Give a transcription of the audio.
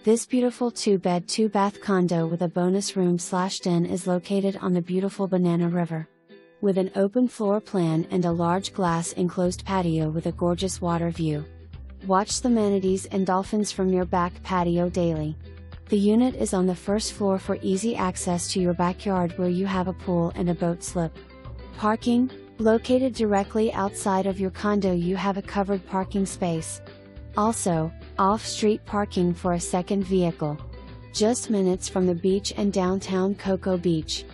This beautiful 2-bed 2-bath condo with a bonus room/den is located on the beautiful Banana River. With an open floor plan and a large glass enclosed patio with a gorgeous water view. Watch the manatees and dolphins from your back patio daily. The unit is on the first floor for easy access to your backyard where you have a pool and a boat slip. Parking: located directly outside of your condo, you have a covered parking space. Also, off-street parking for a second vehicle. Just minutes from the beach and downtown Cocoa Beach.